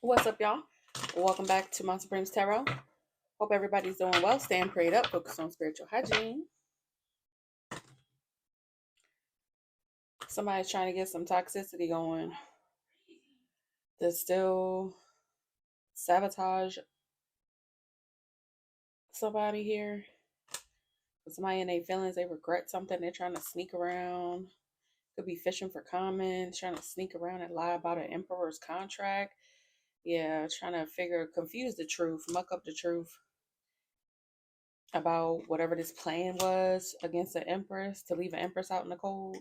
What's up, y'all? Welcome back to Mount Supreme's Tarot. Hope everybody's doing well. Staying prayed up, focus on spiritual hygiene. Somebody's trying to get some toxicity going. To still sabotage somebody here. Somebody in their feelings, they regret something. They're trying to sneak around. Could be fishing for comments, trying to sneak around and lie about an emperor's contract. Yeah, trying to confuse the truth, muck up the truth about whatever this plan was against the empress, to leave an empress out in the cold,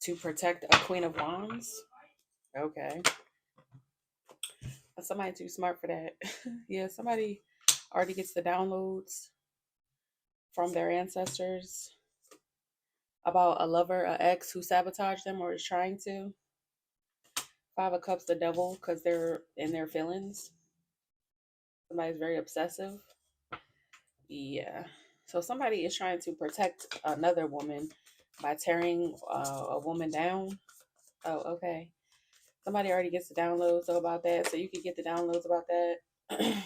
to protect a queen of wands. Okay. Somebody too smart for that. Yeah, somebody already gets the downloads from their ancestors about a lover, an ex who sabotaged them or is trying to. Five of Cups, the devil, because they're in their feelings. Somebody's very obsessive. Yeah. So somebody is trying to protect another woman by tearing a woman down. Oh, okay. Somebody already gets the downloads about that, so you could get the downloads about that.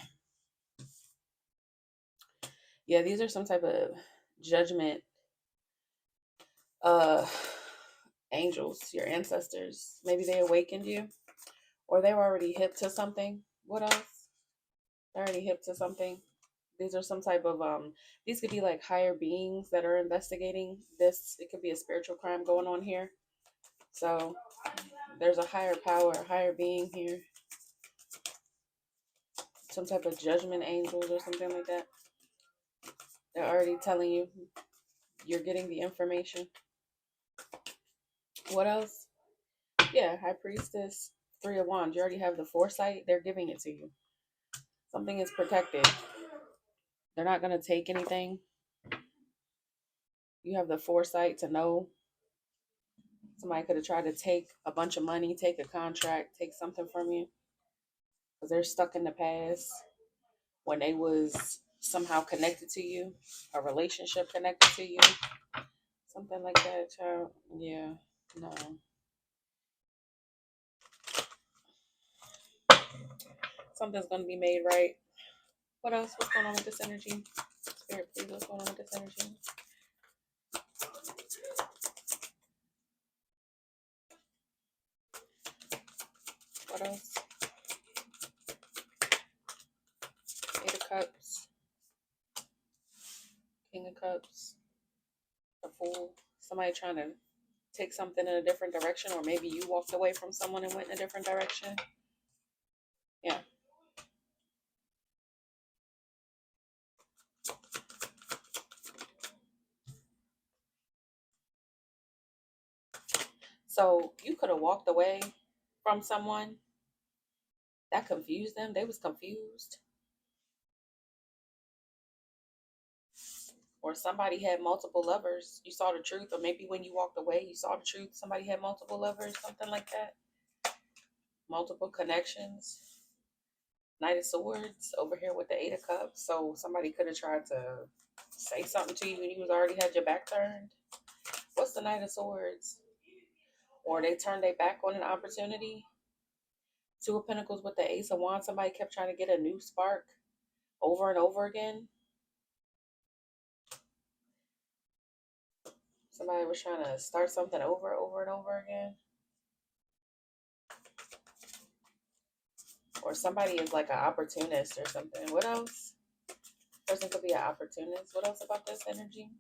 Yeah, these are some type of judgment uh angels, your ancestors. Maybe they awakened you, or they were already hip to something. What else? They're already hip to something. These are some type of these could be like higher beings that are investigating this. It could be a spiritual crime going on here. So there's a higher power, a higher being here. Some type of judgment angels or something like that. They're already telling you, you're getting the information. What else? Yeah, High Priestess, Three of Wands. You already have the foresight. They're giving it to you. Something is protected. They're not going to take anything. You have the foresight to know. Somebody could have tried to take a bunch of money, take a contract, take something from you because they're stuck in the past when they was somehow connected to you, a relationship connected to you, something like that, child. Yeah, no. Something's going to be made right. What else? What's going on with this energy? Spirit, please, what's going on with this energy? What else? Eight of Cups, King of Cups, the Fool. Somebody trying to take something in a different direction, or maybe you walked away from someone and went in a different direction. Yeah. So you could have walked away from someone that confused them. They was confused. Or somebody had multiple lovers. You saw the truth. Or maybe when you walked away, you saw the truth. Somebody had multiple lovers, something like that. Multiple connections. Knight of Swords over here with the Eight of Cups. So somebody could have tried to say something to you and you was already had your back turned. What's the Knight of Swords? Or they turned their back on an opportunity. Two of Pentacles with the Ace of Wands. Somebody kept trying to get a new spark over and over again. Somebody was trying to start something over and over again. Or somebody is like an opportunist or something. What else? Person could be an opportunist. What else about this energy?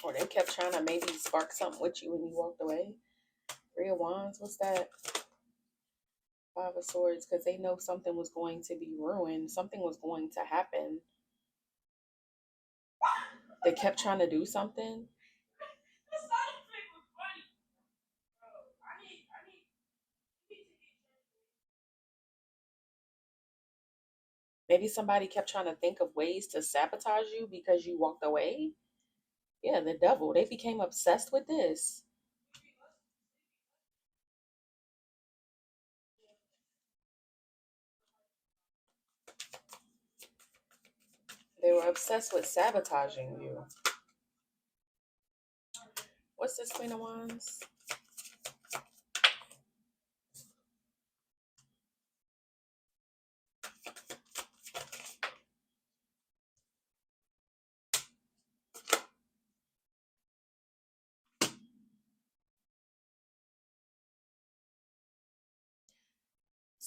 Or they kept trying to maybe spark something with you when you walked away. Three of Wands, what's that? Five of Swords, because they know something was going to be ruined. Something was going to happen. They kept trying to do something. Maybe somebody kept trying to think of ways to sabotage you because you walked away. Yeah, the devil. They became obsessed with this. They were obsessed with sabotaging you. What's this Queen of Wands?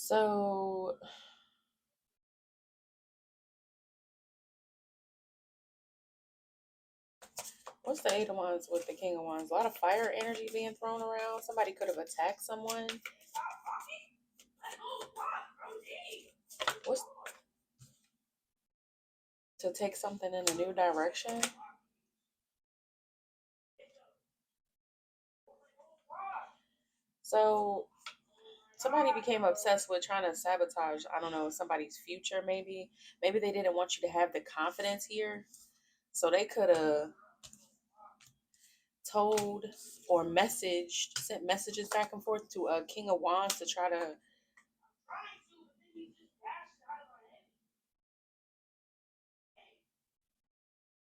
So, what's the Eight of Wands with the King of Wands? A lot of fire energy being thrown around. Somebody could have attacked someone. What's to take something in a new direction? So, somebody became obsessed with trying to sabotage, I don't know, somebody's future, maybe. Maybe they didn't want you to have the confidence here. So, they could have told or messaged, sent messages back and forth to a King of Wands to try to.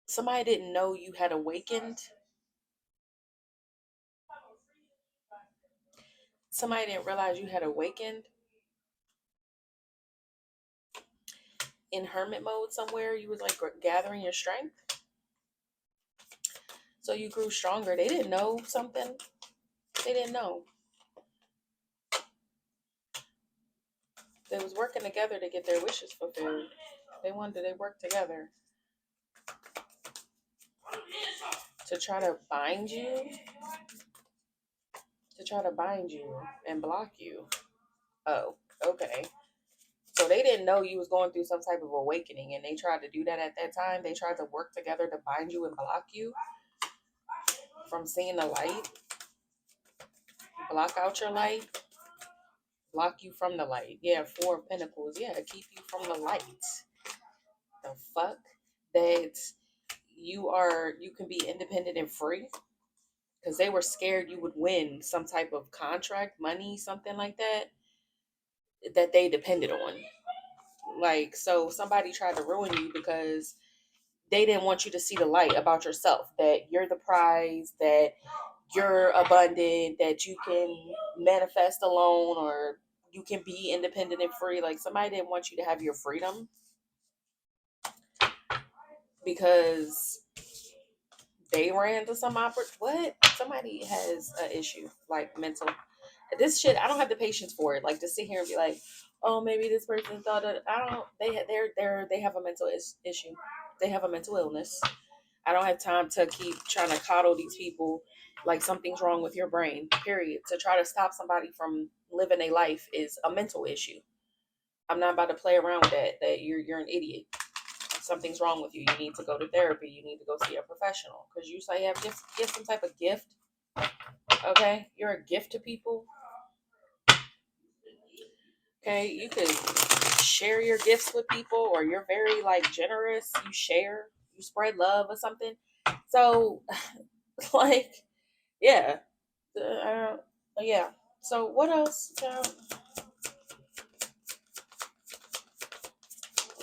Somebody didn't know you had awakened. Somebody didn't realize you had awakened in hermit mode somewhere. You was like gathering your strength. So you grew stronger. They didn't know something. They didn't know. They was working together to get their wishes fulfilled. They worked together to try to bind you, and block you. Oh, okay. So they didn't know you was going through some type of awakening, and they tried to do that at that time. They tried to work together to bind you and block you from seeing the light, block out your light, block you from the light. Yeah, Four of Pentacles. Yeah, keep you from the light. The fuck? That you can be independent and free, because they were scared you would win some type of contract, money, something like that, that they depended on. Like, so somebody tried to ruin you because they didn't want you to see the light about yourself, that you're the prize, that you're abundant, that you can manifest alone, or you can be independent and free. Like, somebody didn't want you to have your freedom because they ran to some what? Somebody has an issue, like mental. This shit, I don't have the patience for it. Like, to sit here and be like, oh, maybe this person thought that. I don't. They have a mental issue. They have a mental illness. I don't have time to keep trying to coddle these people like something's wrong with your brain. Period. To try to stop somebody from living a life is a mental issue. I'm not about to play around with that. That you're an idiot. Something's wrong with you. You need to go to therapy. You need to go see a professional because you say you have get some type of gift. Okay, you're a gift to people. Okay, you could share your gifts with people, or you're very like generous. You share, you spread love or something. So, like, yeah, yeah. So what else?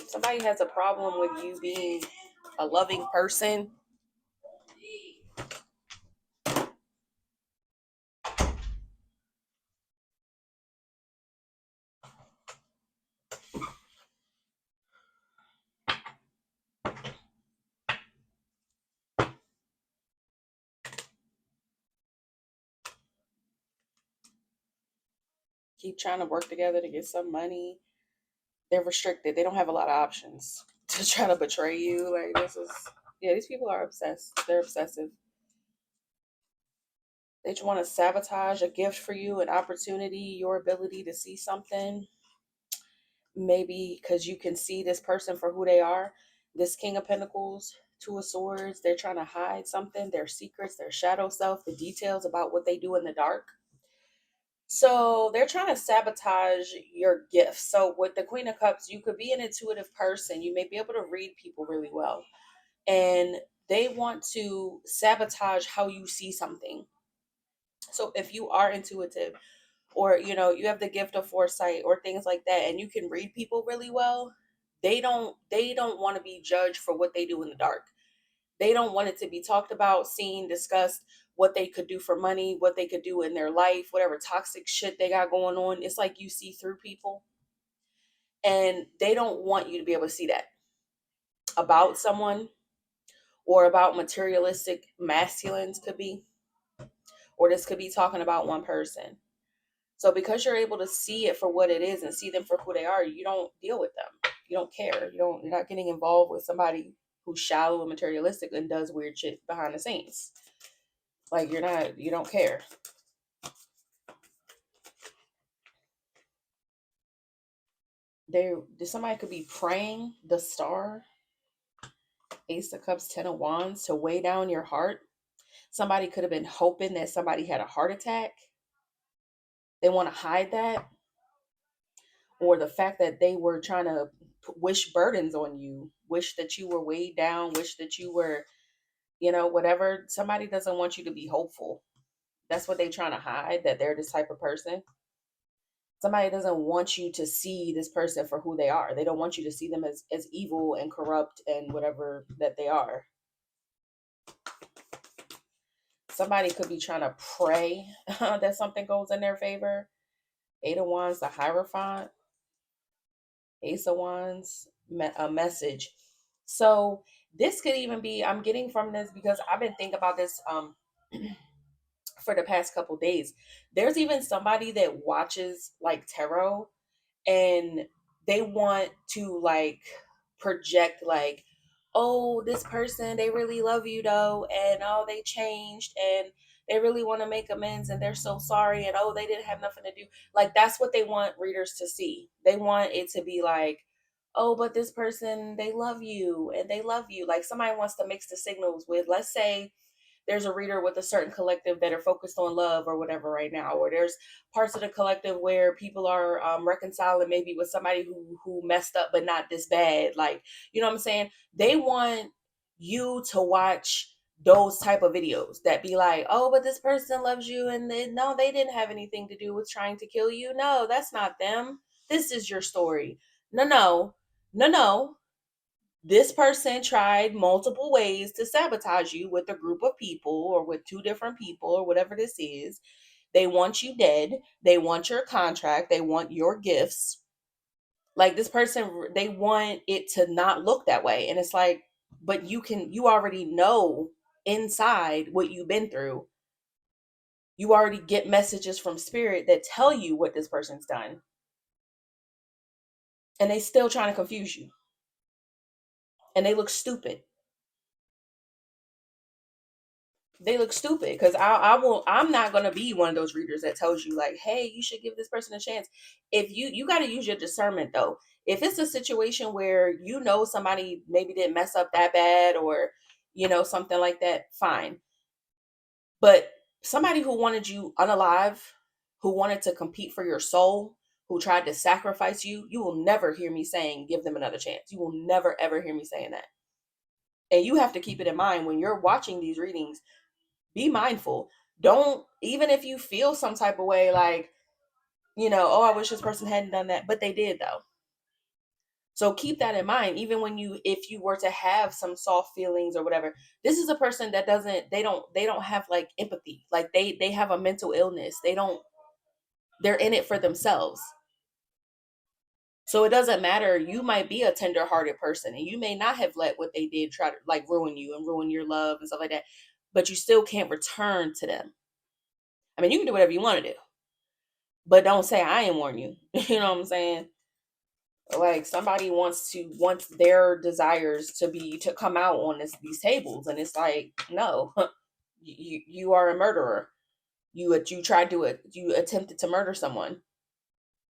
Somebody has a problem with you being a loving person. Keep trying to work together to get some money. They're restricted. They don't have a lot of options to try to betray you. Like, this is, yeah. These people are obsessed. They're obsessive. They just want to sabotage a gift for you, an opportunity, your ability to see something. Maybe because you can see this person for who they are. This King of Pentacles, Two of Swords, they're trying to hide something, their secrets, their shadow self, the details about what they do in the dark. So they're trying to sabotage your gifts. So with the Queen of Cups, you could be an intuitive person. You may be able to read people really well. And they want to sabotage how you see something. So if you are intuitive, or you have the gift of foresight or things like that, and you can read people really well, they don't want to be judged for what they do in the dark. They don't want it to be talked about, seen, discussed, what they could do for money, what they could do in their life, whatever toxic shit they got going on. It's like you see through people, and they don't want you to be able to see that about someone, or about materialistic masculines, could be, or this could be talking about one person. So because you're able to see it for what it is and see them for who they are, you don't deal with them. You don't care. You're not getting involved with somebody who's shallow and materialistic and does weird shit behind the scenes. Like you don't care. Somebody could be praying the star, Ace of Cups, Ten of Wands to weigh down your heart. Somebody could have been hoping that somebody had a heart attack. They want to hide that, or the fact that they were trying to wish burdens on you, wish that you were weighed down, wish that you were, whatever. Somebody doesn't want you to be hopeful. That's what they're trying to hide, that they're this type of person. Somebody doesn't want you to see this person for who they are. They don't want you to see them as evil and corrupt and whatever that they are. Somebody could be trying to pray that something goes in their favor. Eight of Wands, the Hierophant. Ace of Wands, a message. So this could even be, I'm getting from this because I've been thinking about this for the past couple days. There's even somebody that watches like tarot, and they want to like project like, oh, this person, they really love you though, and oh, they changed, and they really want to make amends, and they're so sorry, and oh, they didn't have nothing to do. Like that's what they want readers to see. They want it to be like, oh, but this person, they love you and they love you. Like somebody wants to mix the signals with, let's say there's a reader with a certain collective that are focused on love or whatever right now, or there's parts of the collective where people are reconciling maybe with somebody who messed up but not this bad. Like, you know what I'm saying? They want you to watch those type of videos that be like, oh, but this person loves you, and no, they didn't have anything to do with trying to kill you. No, that's not them. This is your story. No. This person tried multiple ways to sabotage you with a group of people or with two different people or whatever this is. They want you dead. They want your contract. They want your gifts. Like this person, they want it to not look that way. And it's like, but you already know inside what you've been through. You already get messages from spirit that tell you what this person's done. And they still trying to confuse you. And they look stupid. They look stupid because I'm not gonna be one of those readers that tells you like, hey, you should give this person a chance. If you got to use your discernment though. If it's a situation where you know somebody maybe didn't mess up that bad, or something like that, fine. But somebody who wanted you unalive, who wanted to compete for your soul, who tried to sacrifice you, you will never hear me saying give them another chance. You will never ever hear me saying that. And you have to keep it in mind when you're watching these readings. Be mindful. Don't, even if you feel some type of way like, oh, I wish this person hadn't done that, but they did though. So keep that in mind. Even when if you were to have some soft feelings or whatever, this is a person that they don't have like empathy. Like they have a mental illness. They're in it for themselves. So it doesn't matter. You might be a tender-hearted person and you may not have let what they did try to like ruin you and ruin your love and stuff like that, but you still can't return to them. I mean, you can do whatever you want to do, but don't say I ain't warn you. You know what I'm saying? Like somebody wants their desires to come out on these tables, and it's like, no, you are a murderer. You tried to you attempted to murder someone.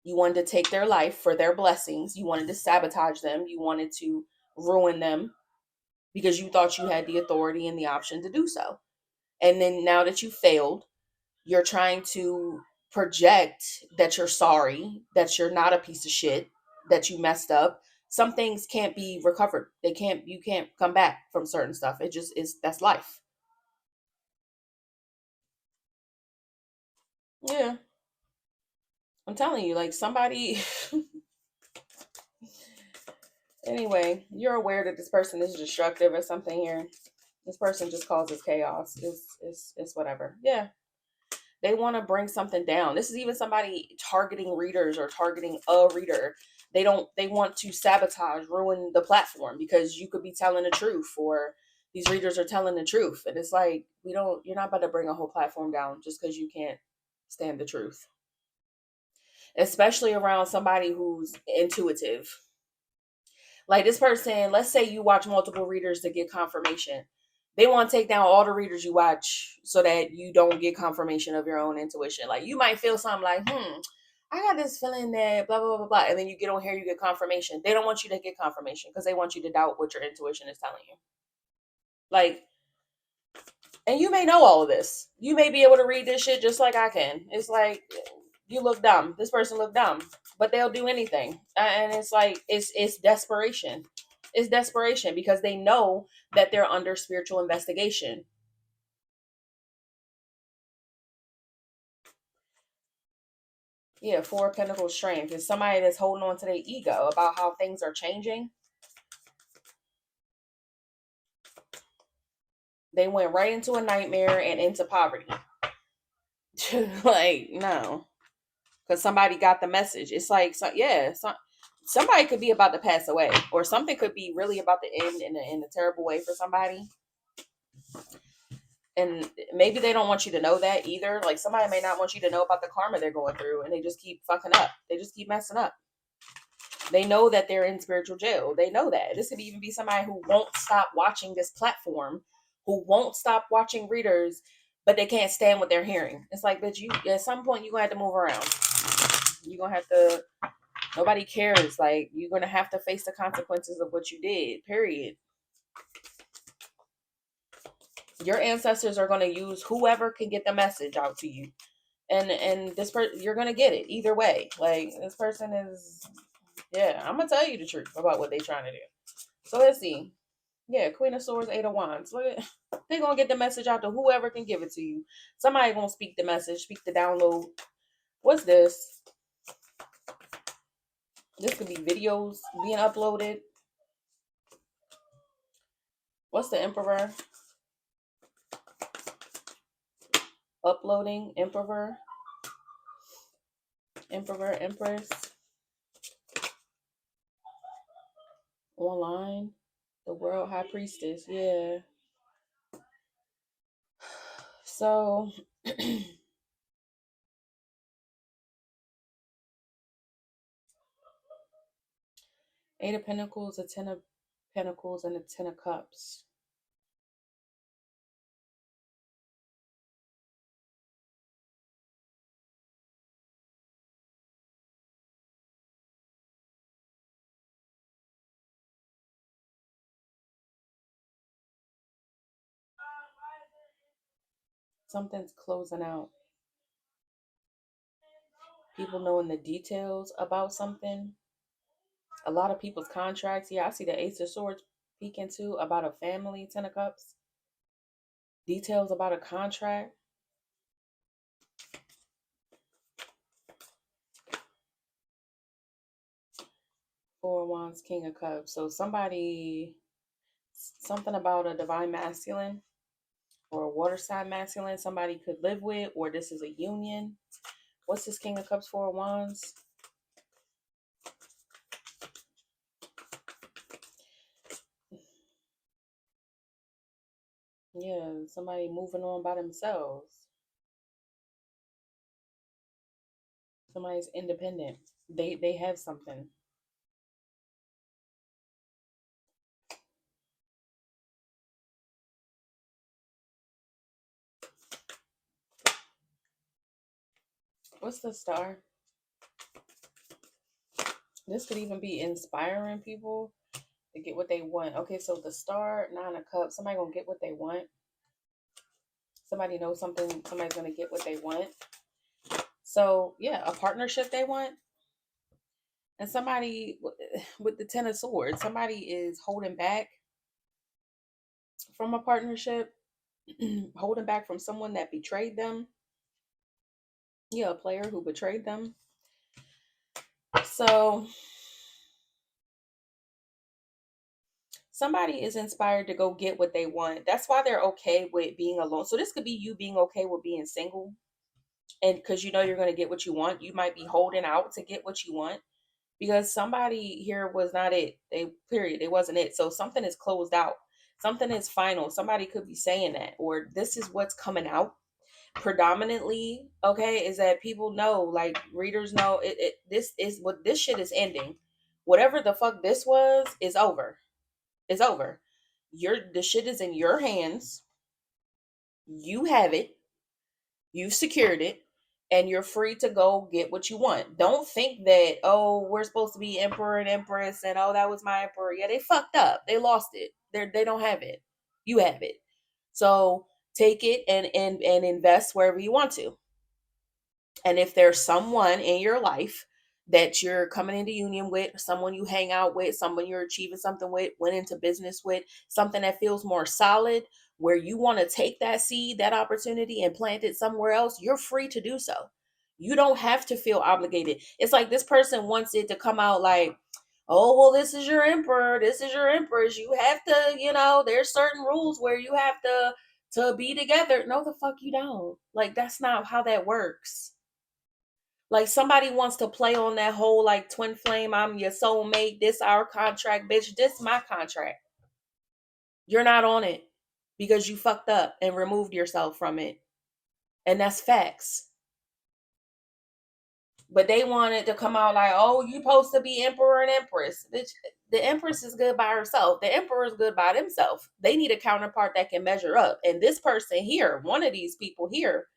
You wanted to take their life for their blessings. You wanted to sabotage them. You wanted to ruin them because you thought you had the authority and the option to do so. And then now that you failed, you're trying to project that you're sorry, that you're not a piece of shit, that you messed up. Some things can't be recovered. You can't come back from certain stuff. It just is, that's life. Yeah. I'm telling you, like somebody anyway, you're aware that this person is destructive or something here. This person just causes chaos. It's whatever. Yeah. They want to bring something down. This is even somebody targeting readers or targeting a reader. They want to sabotage, ruin the platform because you could be telling the truth, or these readers are telling the truth. And it's like, you're not about to bring a whole platform down just because you can't stand the truth. especially around somebody who's intuitive. Like this person, let's say you watch multiple readers to get confirmation. They want to take down all the readers you watch so that you don't get confirmation of your own intuition. Like you might feel something like, I got this feeling that blah, blah, blah, blah. And then you get on here, you get confirmation. They don't want you to get confirmation because they want you to doubt what your intuition is telling you. Like, and you may know all of this. You may be able to read this shit just like I can. It's like you look dumb. This person look dumb, but they'll do anything, and it's like it's desperation. It's desperation because they know that they're under spiritual investigation. Yeah, Four of Pentacles strength is somebody that's holding on to their ego about how things are changing. They went right into a nightmare and into poverty. Like no, because somebody got the message. It's like, somebody could be about to pass away, or something could be really about to end in a terrible way for somebody. And maybe they don't want you to know that either. Like somebody may not want you to know about the karma they're going through, and they just keep fucking up. They just keep messing up. They know that they're in spiritual jail. They know that. This could even be somebody who won't stop watching this platform, who won't stop watching readers, but they can't stand what they're hearing. It's like, bitch, you at some point you're gonna have to move around. You're gonna have to. Nobody cares. Like you're gonna have to face the consequences of what you did. Period. Your ancestors are gonna use whoever can get the message out to you, and this person you're gonna get it either way. Like this person is, yeah. I'm gonna tell you the truth about what they're trying to do. So let's see. Yeah, Queen of Swords, Eight of Wands. Look, they're gonna get the message out to whoever can give it to you. Somebody gonna speak the message, speak the download. What's this? This could be videos being uploaded. What's the Emperor? Uploading, Emperor, Empress, online, the World High Priestess. Yeah. So, Eight of Pentacles, a Ten of Pentacles, and a Ten of Cups. Something's closing out. People knowing the details about something. A lot of people's contracts. Yeah, I see the Ace of Swords peeking too about a family, Ten of Cups. Details about a contract. Four of Wands, King of Cups. So something about a divine masculine or a water sign masculine somebody could live with, or this is a union. What's this King of Cups, Four of Wands? Yeah, somebody moving on by themselves. Somebody's independent. They have something. What's the Star? This could even be inspiring people to get what they want. Okay, so the Star, Nine of Cups. Somebody gonna get what they want. Somebody knows something. Somebody's gonna get what they want. So yeah, a partnership they want. And somebody with the Ten of Swords, somebody is holding back from a partnership, holding back from someone that betrayed them. Yeah, a player who betrayed them. So somebody is inspired to go get what they want. That's why they're okay with being alone. So this could be you being okay with being single. And because you know you're going to get what you want, you might be holding out to get what you want because somebody here was not it. It wasn't it. So something is closed out. Something is final. Somebody could be saying that, or this is what's coming out. predominantly, okay, is that people know, like readers know, this is what this shit is ending. Whatever the fuck this was is over. It's over. The shit is in your hands. You have it. You've secured it. And you're free to go get what you want. Don't think that, oh, we're supposed to be emperor and empress, and oh, that was my emperor. Yeah, they fucked up. They lost it. They don't have it. You have it. So take it and invest wherever you want to. And if there's someone in your life that you're coming into union with, someone you hang out with, someone you're achieving something with, went into business with, something that feels more solid, where you want to take that seed, that opportunity, and plant it somewhere else, you're free to do so. You don't have to feel obligated. It's like this person wants it to come out like, oh, well, this is your emperor, this is your empress. You have to, there's certain rules where you have to be together. No, the fuck you don't. Like, that's not how that works. Like, somebody wants to play on that whole like twin flame, I'm your soulmate, this our contract, bitch. This my contract. You're not on it because you fucked up and removed yourself from it. And that's facts. But they wanted to come out like, oh, you supposed to be emperor and empress. Bitch, the empress is good by herself. The emperor is good by themselves. They need a counterpart that can measure up. And this person here, one of these people here,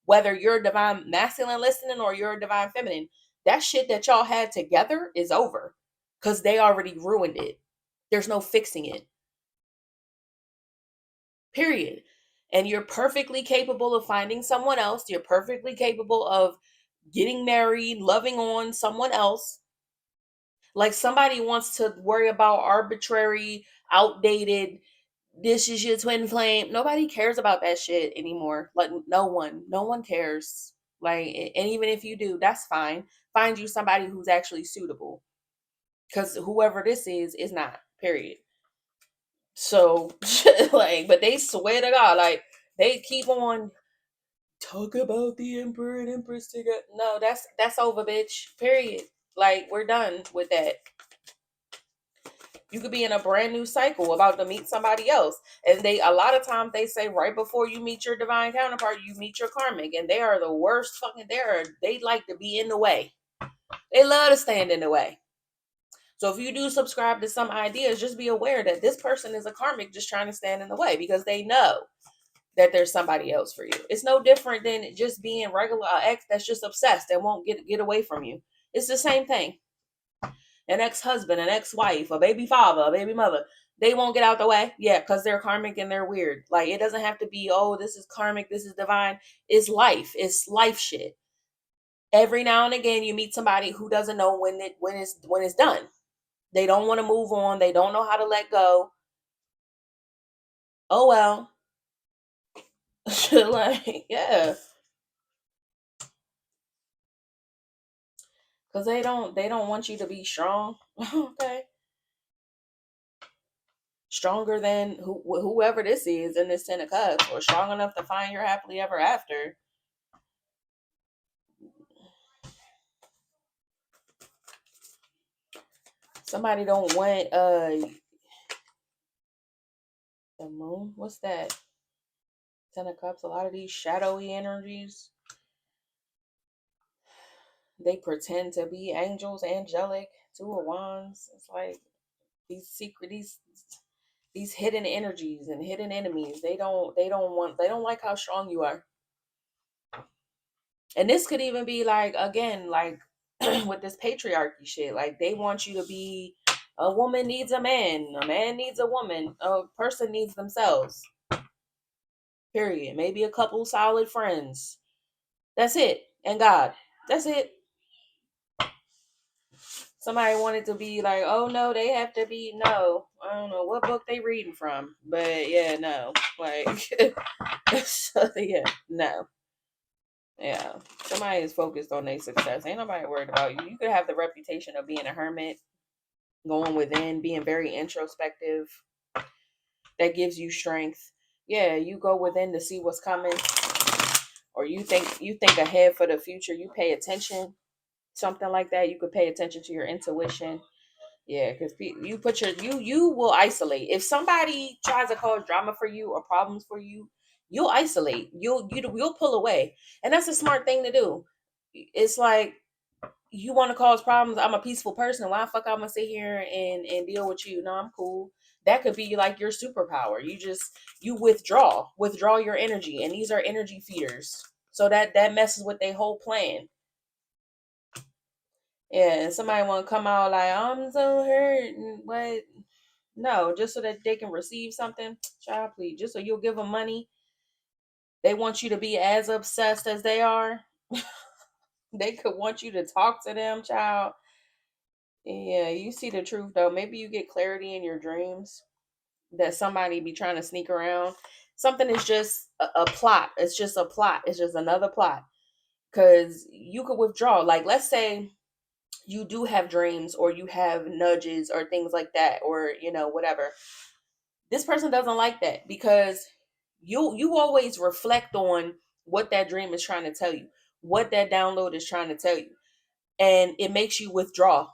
whether you're divine masculine listening or you're divine feminine, that shit that y'all had together is over because they already ruined it. There's no fixing it. Period. And you're perfectly capable of finding someone else. You're perfectly capable of getting married, loving on someone else. Like, somebody wants to worry about arbitrary, outdated, this is your twin flame. Nobody cares about that shit anymore. Like, no one cares. Like, and even if you do, that's fine. Find you somebody who's actually suitable. Because whoever this is not, period. So, like, but they swear to God, like, they keep on talk about the emperor and empress together. No, that's over, bitch. Period. Like, we're done with that. You could be in a brand new cycle about to meet somebody else. And they a lot of times they say right before you meet your divine counterpart, you meet your karmic. And they are the worst fucking they like to be in the way. They love to stand in the way. So if you do subscribe to some ideas, just be aware that this person is a karmic just trying to stand in the way because they know that there's somebody else for you. It's no different than just being regular ex that's just obsessed and won't get away from you. It's the same thing. An ex-husband, an ex-wife, a baby father, a baby mother. They won't get out the way. Yeah, because they're karmic and they're weird. Like, it doesn't have to be, oh, this is karmic, this is divine. It's life. It's life shit. Every now and again you meet somebody who doesn't know when it's done. They don't want to move on. They don't know how to let go. Oh well. Like, yeah. Because they don't want you to be strong. Okay. Stronger than whoever this is in this 10 of cups, or strong enough to find your happily ever after. Somebody don't want the moon. What's that? 10 of cups. A lot of these shadowy energies, they pretend to be angels, angelic. 2 of wands. It's like these hidden energies and hidden enemies. They don't like how strong you are. And this could even be like, again, like with this patriarchy shit. Like, they want you to be, a woman needs a man needs a woman, a person needs themselves. Period. Maybe a couple solid friends. That's it. And God. That's it. Somebody wanted to be like, oh no, they have to be, no. I don't know what book they reading from. But yeah, no. Like, so, yeah, no. Yeah. Somebody is focused on their success. Ain't nobody worried about you. You could have the reputation of being a hermit, going within, being very introspective. That gives you strength. Yeah, you go within to see what's coming. Or you think ahead for the future. You pay attention. Something like that. You could pay attention to your intuition. Yeah, because you put you will isolate. If somebody tries to cause drama for you or problems for you, you'll isolate. You'll pull away. And that's a smart thing to do. It's like, you want to cause problems. I'm a peaceful person. Why the fuck I'm gonna sit here and deal with you? No, I'm cool. That could be like your superpower. You withdraw your energy, and these are energy feeders. So that messes with their whole plan. Yeah, and somebody want to come out like, I'm so hurt and what? No, just so that they can receive something. Child, please, just so you'll give them money. They want you to be as obsessed as they are. They could want you to talk to them, child. Yeah, you see the truth though. Maybe you get clarity in your dreams that somebody be trying to sneak around. Something is just a plot. It's just a plot. It's just another plot. Because you could withdraw. Like, let's say you do have dreams or you have nudges or things like that, or whatever. This person doesn't like that because you always reflect on what that dream is trying to tell you, what that download is trying to tell you, and it makes you withdraw.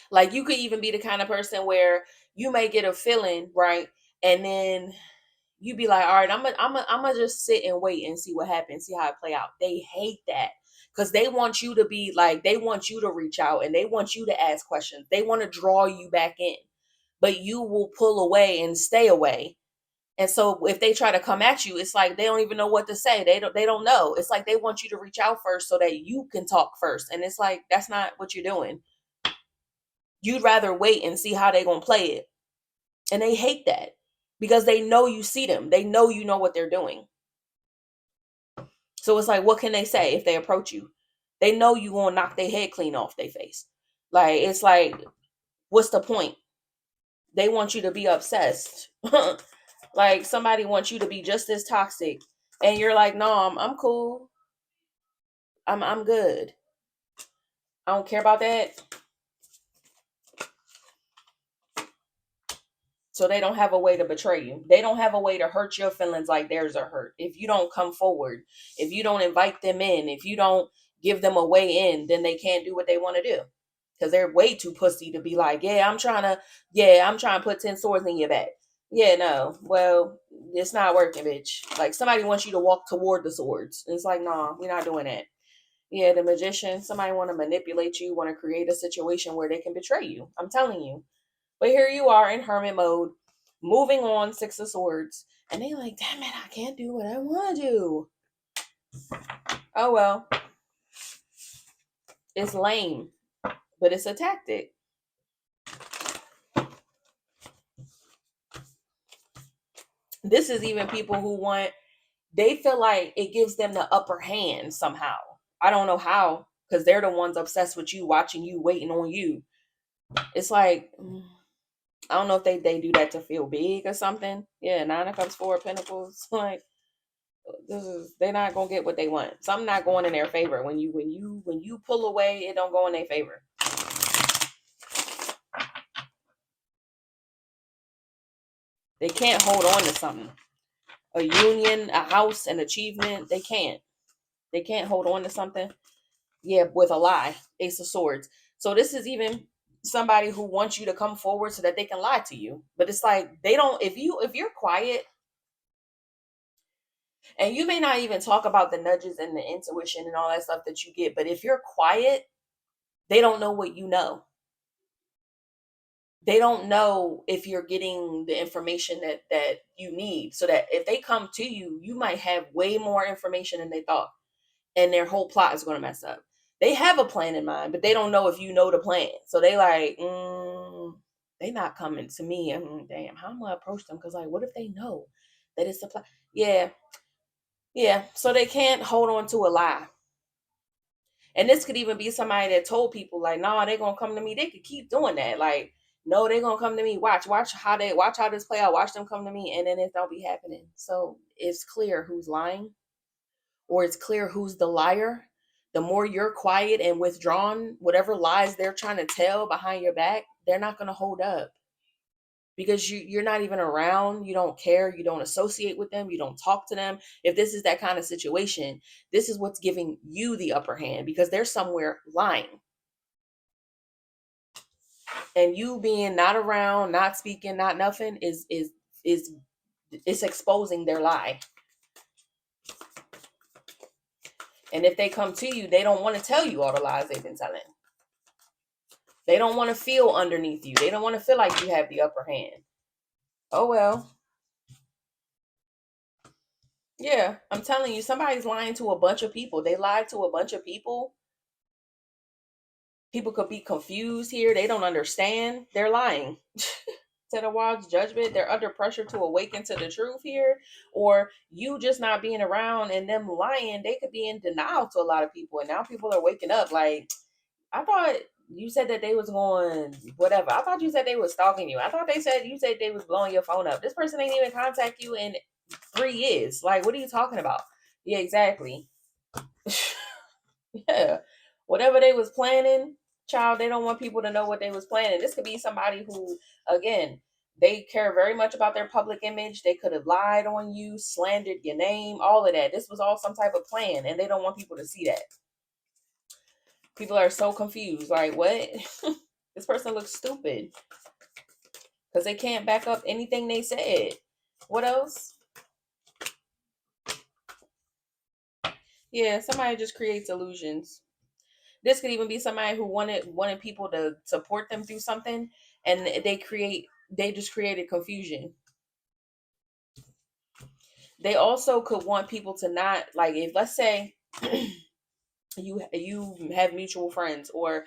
Like, you could even be the kind of person where you may get a feeling, right? And then you be like, all right, I'm gonna just sit and wait and see what happens, see how it play out. They hate that because they want you to be like, they want you to reach out and they want you to ask questions. They want to draw you back in, but you will pull away and stay away. And so if they try to come at you, it's like they don't even know what to say. They don't know. It's like they want you to reach out first so that you can talk first. And it's like, that's not what you're doing. You'd rather wait and see how they're going to play it. And they hate that because they know you see them. They know you know what they're doing. So it's like, what can they say if they approach you? They know you going to knock their head clean off their face. Like, it's like, what's the point? They want you to be obsessed. Like, somebody wants you to be just as toxic. And you're like, no, I'm cool. I'm good. I don't care about that. So they don't have a way to betray you. They don't have a way to hurt your feelings like theirs are hurt. If you don't come forward, if you don't invite them in, if you don't give them a way in, then they can't do what they want to do. Because they're way too pussy to be like, I'm trying to put 10 swords in your back. Yeah, no. Well, it's not working, bitch. Like, somebody wants you to walk toward the swords. It's like, nah, we're not doing that. Yeah, the magician, somebody want to manipulate you, want to create a situation where they can betray you. I'm telling you. But here you are in hermit mode, moving on, Six of Swords. And they like, damn it, I can't do what I want to do. Oh, well, it's lame, but it's a tactic. This is even people who they feel like it gives them the upper hand somehow. I don't know how, because they're the ones obsessed with you, watching you, waiting on you. It's like, I don't know if they do that to feel big or something. Yeah, Nine of Cups, Four of Pentacles. Like, they're not gonna get what they want. Something not going in their favor. When you pull away, it don't go in their favor. They can't hold on to something. A union, a house, an achievement. They can't. They can't hold on to something. Yeah, with a lie. Ace of Swords. So this is even somebody who wants you to come forward so that they can lie to you. But it's like, they don't. If you're quiet, and you may not even talk about the nudges and the intuition and all that stuff that you get, but if you're quiet, they don't know what you know. They don't know if you're getting the information that you need, so that if they come to you, you might have way more information than they thought, and their whole plot is going to mess up. They have a plan in mind, but they don't know if you know the plan. So they like, they not coming to me. Damn, how am I approach them? Because, like, what if they know that it's a plan? Yeah, yeah. So they can't hold on to a lie. And this could even be somebody that told people like, nah, they're gonna come to me. They could keep doing that. Like, no, they're gonna come to me. Watch how this play out. Watch them come to me, and then it don't be happening. So it's clear who's lying, or it's clear who's the liar. The more you're quiet and withdrawn, whatever lies they're trying to tell behind your back, they're not gonna hold up. Because you're not even around, you don't care, you don't associate with them, you don't talk to them. If this is that kind of situation, this is what's giving you the upper hand, because they're somewhere lying. And you being not around, not speaking, not nothing is it's exposing their lie. And if they come to you, they don't want to tell you all the lies they've been telling. They don't want to feel underneath you. They don't want to feel like you have the upper hand. Oh, well. Yeah, I'm telling you, somebody's lying to a bunch of people. They lied to a bunch of people. People could be confused here. They don't understand. They're lying. To the world's judgment, they're under pressure to awaken to the truth here, or you just not being around and them lying. They could be in denial to a lot of people, and now people are waking up. Like, I thought you said that they was going whatever. I thought you said they was stalking you. I thought you said they was blowing your phone up. This person ain't even contact you in 3 years. Like, what are you talking about? Yeah, exactly. Yeah, whatever they was planning, child, they don't want people to know what they was planning. This could be somebody who, again, they care very much about their public image. They could have lied on you, slandered your name, all of that. This was all some type of plan, and they don't want people to see that. People are so confused. Like, what? This person looks stupid because they can't back up anything they said. What else? Yeah, somebody just creates illusions. This could even be somebody who wanted people to support them through something, and they just created confusion. They also could want people to not, like, if let's say you have mutual friends, or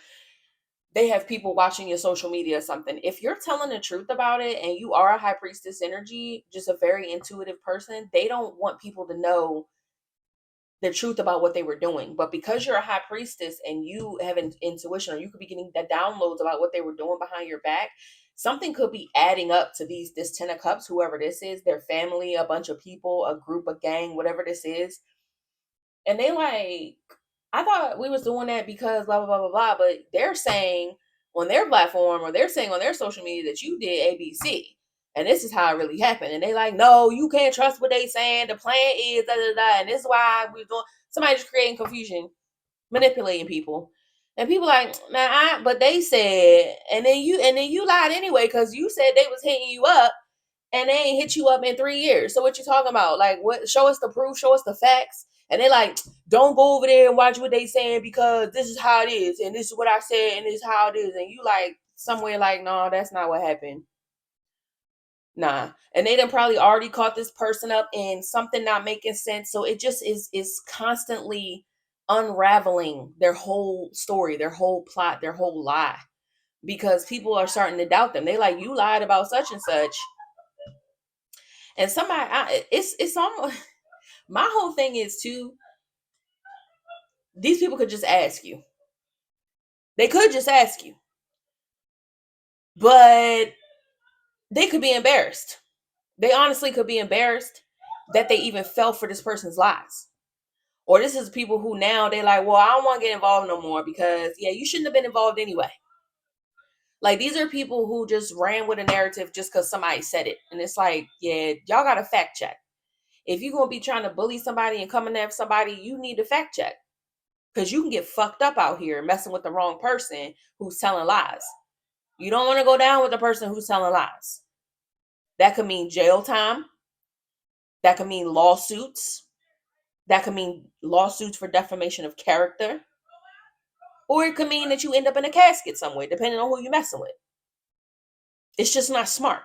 they have people watching your social media or something. If you're telling the truth about it and you are a high priestess energy, just a very intuitive person, they don't want people to know the truth about what they were doing. But because you're a high priestess and you have an intuition, or you could be getting the downloads about what they were doing behind your back, something could be adding up to this 10 of cups, whoever this is, their family, a bunch of people, a group, a gang, whatever this is. And they like, I thought we was doing that because blah blah blah blah blah. But they're saying on their platform, or they're saying on their social media, that you did ABC. And this is how it really happened. And they like, no, you can't trust what they saying. The plan is da da da. And this is why we're doing. Somebody just creating confusion, manipulating people. And people like, nah, but they said, and then you lied anyway, because you said they was hitting you up, and they ain't hit you up in 3 years. So what you talking about? Like, what? Show us the proof. Show us the facts. And they like, don't go over there and watch what they saying, because this is how it is, and this is what I said, and this is how it is. And you like somewhere like, no, that's not what happened. Nah. And they done probably already caught this person up in something not making sense. So it just is constantly unraveling their whole story, their whole plot, their whole lie. Because people are starting to doubt them. They like, you lied about such and such. And it's almost, my whole thing is too, these people could just ask you. They could just ask you. But they could be embarrassed. They honestly could be embarrassed that they even fell for this person's lies. Or this is people who now they like, well, I don't want to get involved no more, because yeah, you shouldn't have been involved anyway. Like, these are people who just ran with a narrative just because somebody said it. And it's like, yeah, y'all got to fact check. If you're going to be trying to bully somebody and coming after somebody, you need to fact check. Because you can get fucked up out here messing with the wrong person who's telling lies. You don't want to go down with the person who's telling lies. That could mean jail time. That could mean lawsuits. That could mean lawsuits for defamation of character. Or it could mean that you end up in a casket somewhere, depending on who you're messing with. It's just not smart.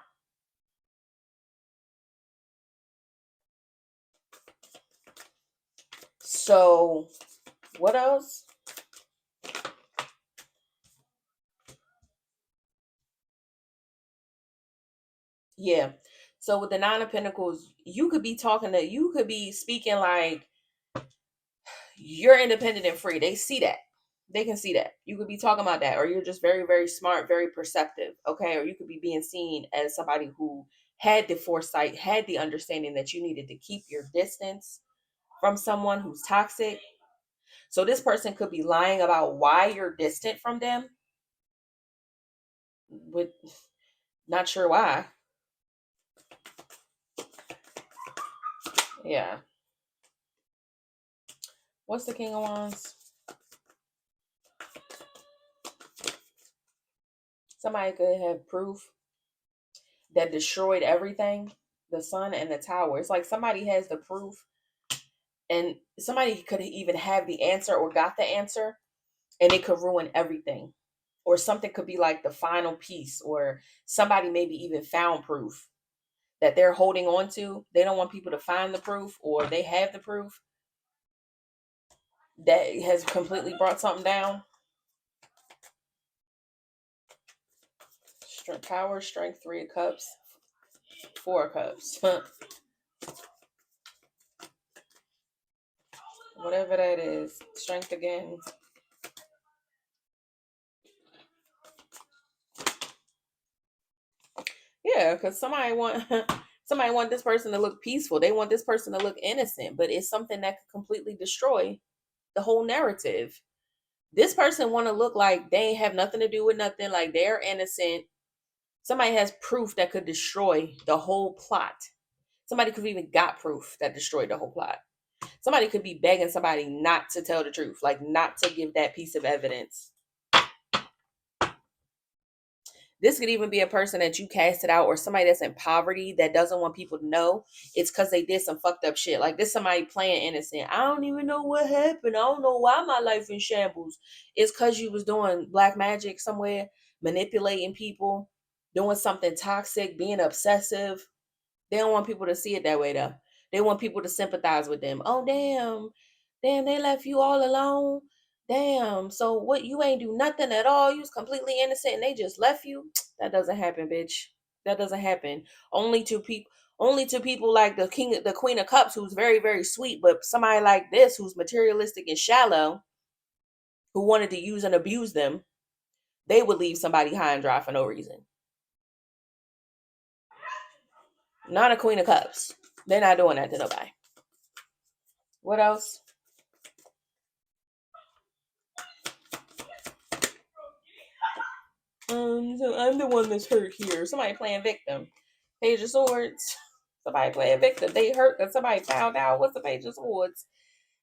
So, what else? Yeah. So with the Nine of Pentacles, you could be speaking like you're independent and free. They see that. They can see that. You could be talking about that, or you're just very, very smart, very perceptive. Okay. Or you could be being seen as somebody who had the foresight, had the understanding that you needed to keep your distance from someone who's toxic. So this person could be lying about why you're distant from them, with not sure why. Yeah. What's the King of Wands? Somebody could have proof that destroyed everything. The sun and the tower. It's like somebody has the proof, and somebody could even have the answer or got the answer, and it could ruin everything. Or something could be like the final piece, or somebody maybe even found proof that they're holding on to. They don't want people to find the proof, or they have the proof that has completely brought something down. Strength, power, strength, 3 of cups, 4 of cups. Whatever that is. Strength again. Yeah, because somebody want this person to look peaceful. They want this person to look innocent, but it's something that could completely destroy the whole narrative. This person want to look like they ain't have nothing to do with nothing, like they're innocent. Somebody has proof that could destroy the whole plot. Somebody could have even got proof that destroyed the whole plot. Somebody could be begging somebody not to tell the truth, like not to give that piece of evidence. This could even be a person that you casted out, or somebody that's in poverty that doesn't want people to know. It's because they did some fucked up shit. Like this somebody playing innocent. I don't even know what happened. I don't know why my life in shambles. It's because you was doing black magic somewhere, manipulating people, doing something toxic, being obsessive. They don't want people to see it that way though. They want people to sympathize with them. Oh damn, they left you all alone. Damn. So what? You ain't do nothing at all. You was completely innocent, and they just left you. That doesn't happen, bitch. That doesn't happen. Only to people. Only to people like the Queen of Cups, who's very, very sweet, but somebody like this, who's materialistic and shallow, who wanted to use and abuse them, they would leave somebody high and dry for no reason. Not a Queen of Cups. They're not doing that to nobody. What else? So I'm the one that's hurt here. Somebody playing victim. Page of Swords. Somebody playing victim. They hurt because somebody found out what's the Page of Swords.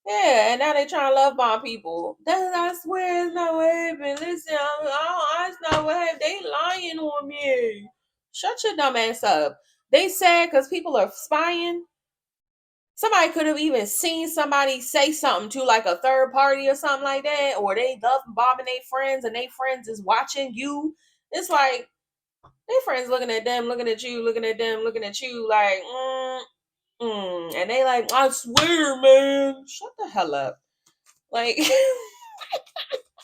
Yeah, and now they trying to love bomb people. I swear it's not what happened. Listen, it's not what happened. They lying on me. Shut your dumb ass up. They sad because people are spying. Somebody could have even seen somebody say something to like a third party or something like that, or they love bombing their friends and their friends is watching you. It's like their friends looking at them, looking at you, looking at them, looking at you, like, and they like, I swear, man, shut the hell up. Like,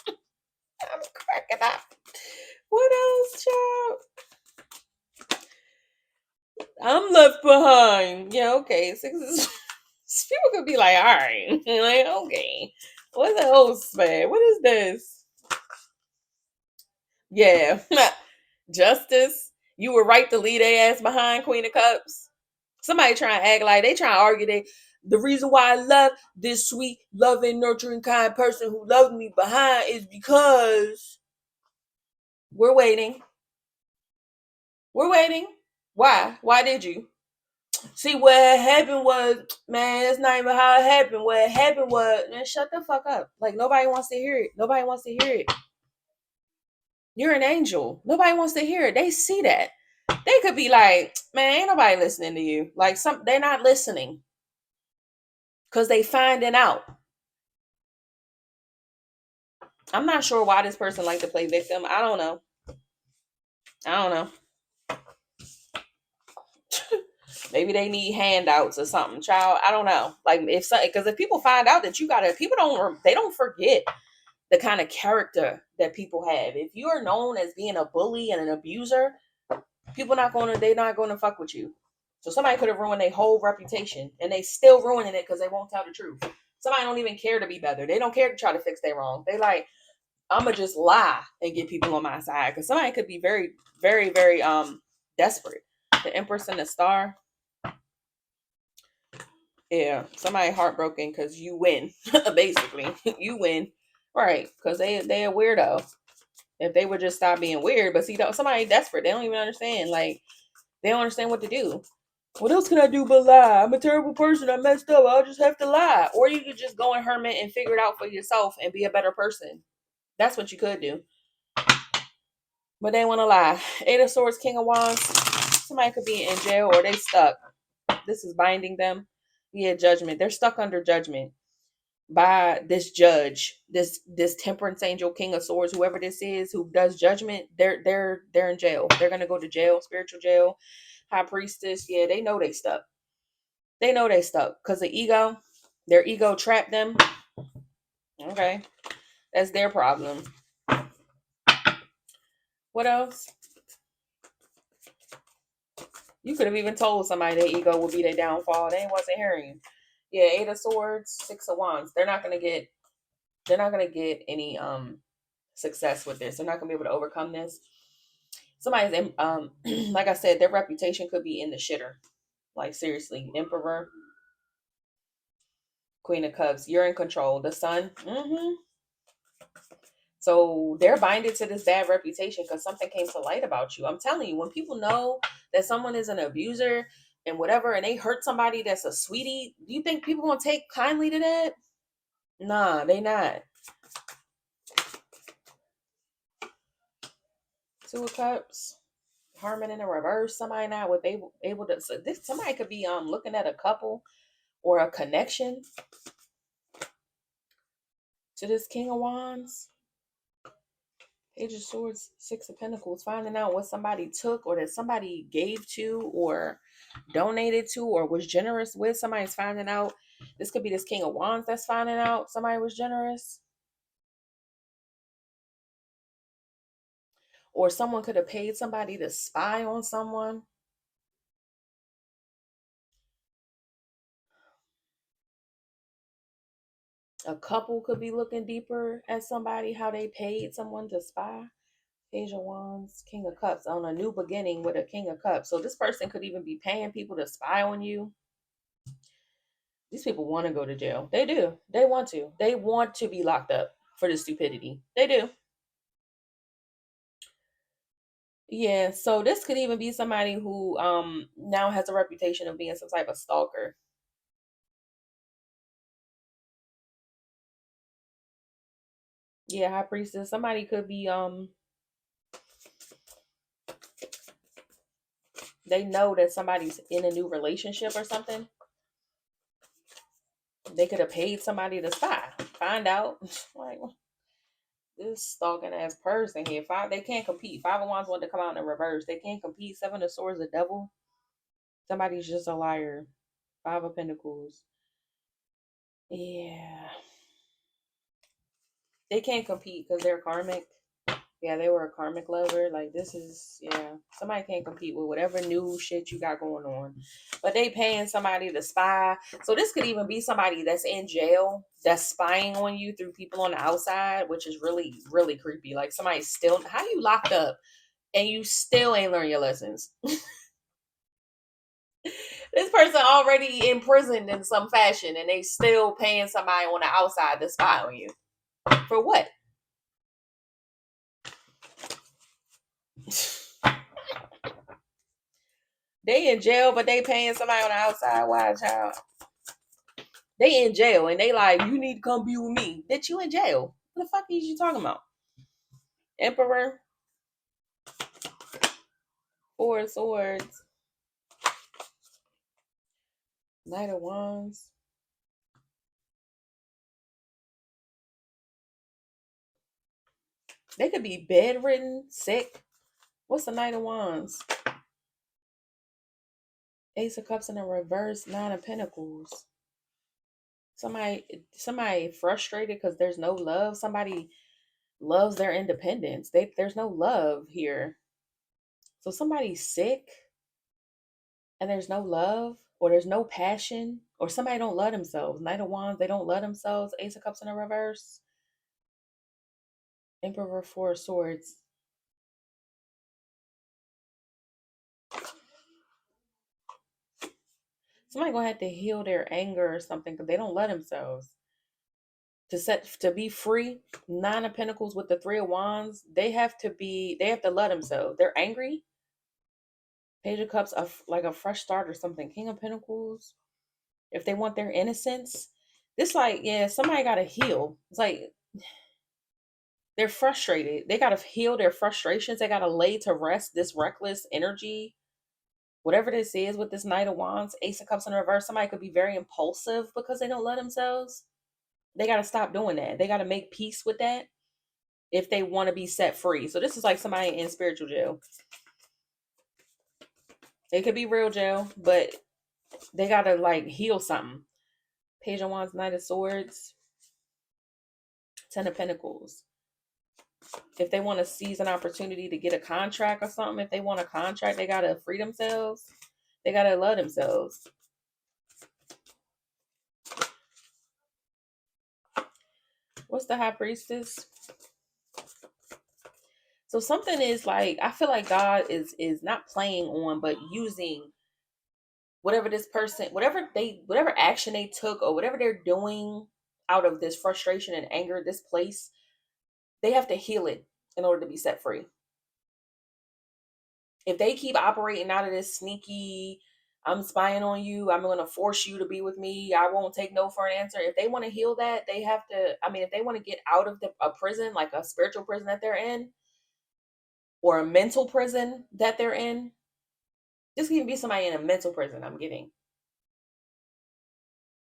I'm cracking up. What else, child? I'm left behind. Yeah, okay. People could be like, all right, like, okay. What's the host, man? What is this? Yeah. Justice. You were right to leave their ass behind, Queen of Cups. Somebody trying to act like they trying to argue that the reason why I love this sweet, loving, nurturing, kind person who loved me behind is because we're waiting. We're waiting. Why? Why did you? See, what happened was, man, it's not even how it happened. What happened was, man, shut the fuck up. Like, nobody wants to hear it. Nobody wants to hear it. You're an angel. Nobody wants to hear it. They see that. They could be like, man, ain't nobody listening to you. Like, they're not listening because they finding out. I'm not sure why this person like to play victim. I don't know. Maybe they need handouts or something, child. I don't know. Like because if people find out that people don't forget the kind of character that people have. If you are known as being a bully and an abuser, they're not gonna fuck with you. So somebody could have ruined their whole reputation, and they still ruining it because they won't tell the truth. Somebody don't even care to be better. They don't care to try to fix their wrong. They like, I'ma just lie and get people on my side, because somebody could be very, very, very desperate. The Empress and the Star. Yeah, somebody heartbroken because you win. Basically, you win, right? Because they a weirdo. If they would just stop being weird, but see, somebody desperate, they don't even understand. Like, they don't understand what to do. What else can I do but lie? I'm a terrible person. I messed up. I'll just have to lie. Or you could just go in hermit and figure it out for yourself and be a better person. That's what you could do. But they want to lie. 8 of Swords, King of Wands. Somebody could be in jail or they stuck. This is binding them. Yeah, judgment. They're stuck under judgment by this judge, this temperance angel, king of swords, whoever this is who does judgment. They're in jail. They're gonna go to jail, spiritual jail. High priestess, yeah, they know they stuck. They know they stuck because the ego, their ego trapped them. Okay, that's their problem. What else? You could have even told somebody their ego would be their downfall. They wasn't hearing you. Yeah, eight of swords, six of wands. They're not gonna get. They're not gonna get any success with this. They're not gonna be able to overcome this. Somebody's like I said, their reputation could be in the shitter. Like seriously, Emperor, Queen of Cups. You're in control. The Sun. So they're binded to this bad reputation because something came to light about you. I'm telling you, when people know that someone is an abuser and whatever, and they hurt somebody that's a sweetie, do you think people gonna take kindly to that? Nah, they not. Two of Cups, Harmon in the reverse. Somebody not with able to. So this somebody could be looking at a couple or a connection to this King of Wands. Page of Swords, Six of Pentacles, finding out what somebody took or that somebody gave to or donated to or was generous with. Somebody's finding out. This could be this King of Wands that's finding out somebody was generous. Or someone could have paid somebody to spy on someone. A couple could be looking deeper at somebody, how they paid someone to spy. Page of Wands, King of Cups, on a new beginning with a King of Cups. So this person could even be paying people to spy on you. These people want to go to jail. They do. They want to. They want to be locked up for the stupidity. They do. Yeah. So this could even be somebody who now has a reputation of being some type of stalker. Yeah, high priestess. Somebody could be they know that somebody's in a new relationship or something. They could have paid somebody to spy. Find out. Like this stalking ass person here. Five, they can't compete. Five of Wands wanted to come out in the reverse. They can't compete. Seven of Swords, the devil. Somebody's just a liar. Five of Pentacles. Yeah. They can't compete because they're karmic. Yeah, they were a karmic lover. Like this is, yeah. Somebody can't compete with whatever new shit you got going on. But they paying somebody to spy. So this could even be somebody that's in jail that's spying on you through people on the outside, which is really, really creepy. Like somebody still, how you locked up and you still ain't learned your lessons? This person already imprisoned in some fashion and they still paying somebody on the outside to spy on you. For what? They in jail, but they paying somebody on the outside. Why, child? They in jail and they like, you need to come be with me. Bitch, you in jail. What the fuck is you talking about? Emperor, Four of Swords, Knight of Wands. They could be bedridden, sick. What's the Knight of Wands? Ace of Cups in a reverse, Nine of Pentacles. Somebody frustrated because there's no love. Somebody loves their independence. There's no love here. So somebody's sick and there's no love or there's no passion or somebody don't love themselves. Knight of Wands, they don't love themselves. Ace of Cups in a reverse. Emperor, Four of Swords. Somebody gonna have to heal their anger or something because they don't love themselves. To be free, Nine of Pentacles with the Three of Wands, they have to love themselves. They're angry. Page of Cups, like a fresh start or something. King of Pentacles, if they want their innocence. This like, yeah, somebody gotta heal. It's like they're frustrated. They gotta heal their frustrations. They gotta lay to rest this reckless energy. Whatever this is with this Knight of Wands, Ace of Cups in reverse, somebody could be very impulsive because they don't love themselves. They got to stop doing that. They got to make peace with that if they want to be set free. So this is like somebody in spiritual jail. It could be real jail, but they got to like heal something. Page of Wands, Knight of Swords, Ten of Pentacles. If they want to seize an opportunity to get a contract or something, if they want a contract, they got to free themselves. They got to love themselves. What's the High Priestess? So something is like, I feel like God is not playing on, but using whatever this person, whatever action they took or whatever they're doing out of this frustration and anger, this place, they have to heal it in order to be set free. If they keep operating out of this sneaky, I'm spying on you, I'm going to force you to be with me, I won't take no for an answer. If they want to heal that, they have to, I mean, if they want to get out of a prison, like a spiritual prison that they're in, or a mental prison that they're in, this can even be somebody in a mental prison, I'm getting.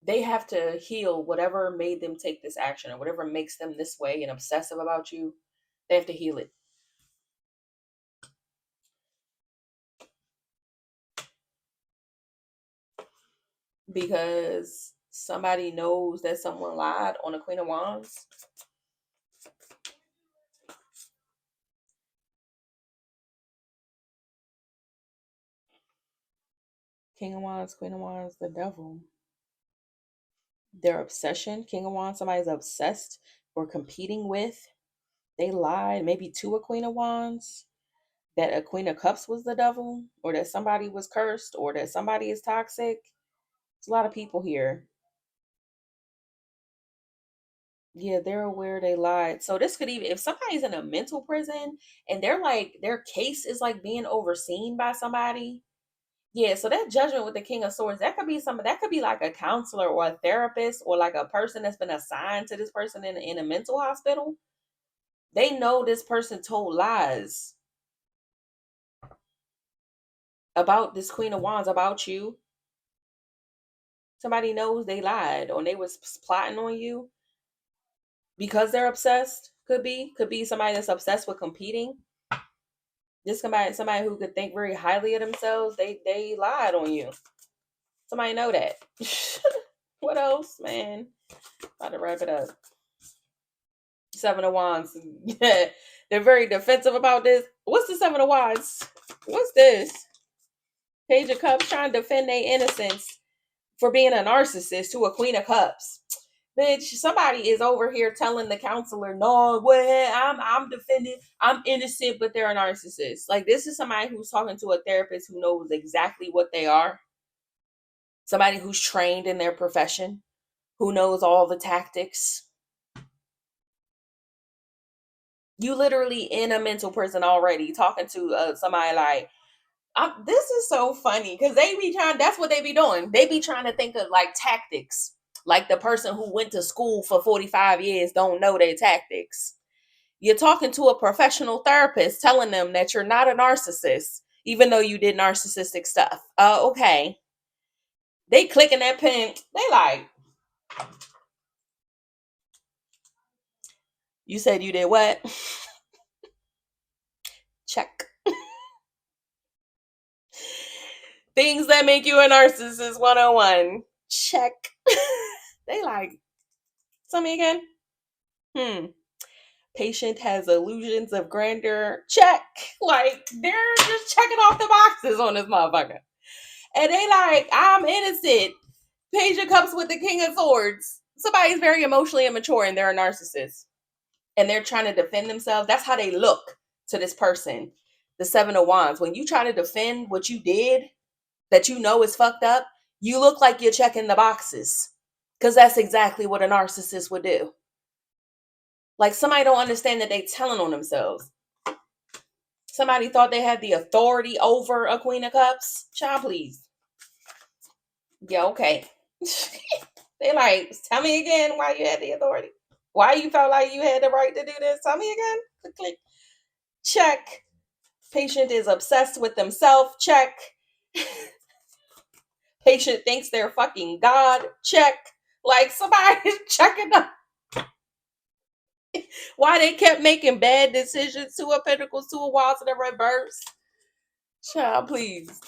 They have to heal whatever made them take this action or whatever makes them this way and obsessive about you. They have to heal it. Because somebody knows that someone lied on the Queen of Wands. King of Wands, Queen of Wands, the Devil. Their obsession, King of Wands, somebody's obsessed or competing with. They lied, maybe to a Queen of Wands, that a Queen of Cups was the devil, or that somebody was cursed, or that somebody is toxic. There's a lot of people here. Yeah, they're aware they lied. So this could even, if somebody's in a mental prison and they're like, their case is like being overseen by somebody. Yeah, so that judgment with the King of Swords, that could be that could be like a counselor or a therapist or like a person that's been assigned to this person in a mental hospital. They know this person told lies about this Queen of Wands, about you. Somebody knows they lied or they was plotting on you because they're obsessed. Could be somebody that's obsessed with competing. Just somebody who could think very highly of themselves. They lied on you. Somebody know that. What else, man? About to wrap it up. Seven of Wands. They're very defensive about this. What's the Seven of Wands? What's this? Page of Cups trying to defend their innocence for being a narcissist to a Queen of Cups. Bitch, somebody is over here telling the counselor, no, well, I'm defending, I'm innocent, but they're a narcissist. Like, this is somebody who's talking to a therapist who knows exactly what they are. Somebody who's trained in their profession, who knows all the tactics. You literally in a mental prison already talking to somebody like, this is so funny because they be trying, that's what they be doing. They be trying to think of like tactics. Like the person who went to school for 45 years don't know their tactics. You're talking to a professional therapist telling them that you're not a narcissist, even though you did narcissistic stuff. Okay. They clicking that pen. They like, you said you did what? Check. Things that make you a narcissist 101. Check. They like, tell me again. Patient has illusions of grandeur. Check. Like, they're just checking off the boxes on this motherfucker. And they like, I'm innocent. Page of Cups with the King of Swords. Somebody's very emotionally immature and they're a narcissist. And they're trying to defend themselves. That's how they look to this person. The Seven of Wands. When you try to defend what you did that you know is fucked up, you look like you're checking the boxes. Because that's exactly what a narcissist would do. Like, somebody don't understand that they telling on themselves. Somebody thought they had the authority over a Queen of Cups. Child, please. Yeah, okay. They like, tell me again why you had the authority. Why you felt like you had the right to do this. Tell me again. Click. Check. Patient is obsessed with themselves. Check. Patient thinks they're fucking God. Check. Like somebody's checking up. Why they kept making bad decisions. Two of Pentacles, Two of Wands in the reverse. Child, please.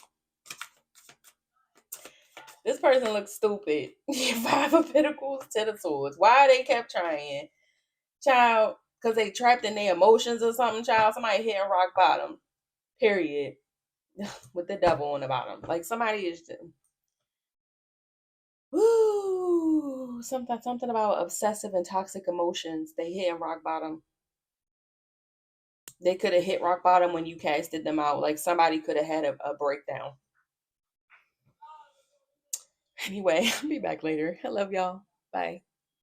This person looks stupid. Five of Pentacles, Ten of Swords. Why they kept trying? Child, because they trapped in their emotions or something, child. Somebody hitting rock bottom. Period. With the devil on the bottom. Like somebody is woo, something about obsessive and toxic emotions. They hitting rock bottom. They could have hit rock bottom when you casted them out. Like somebody could have had a breakdown. Anyway, I'll be back later. I love y'all. Bye.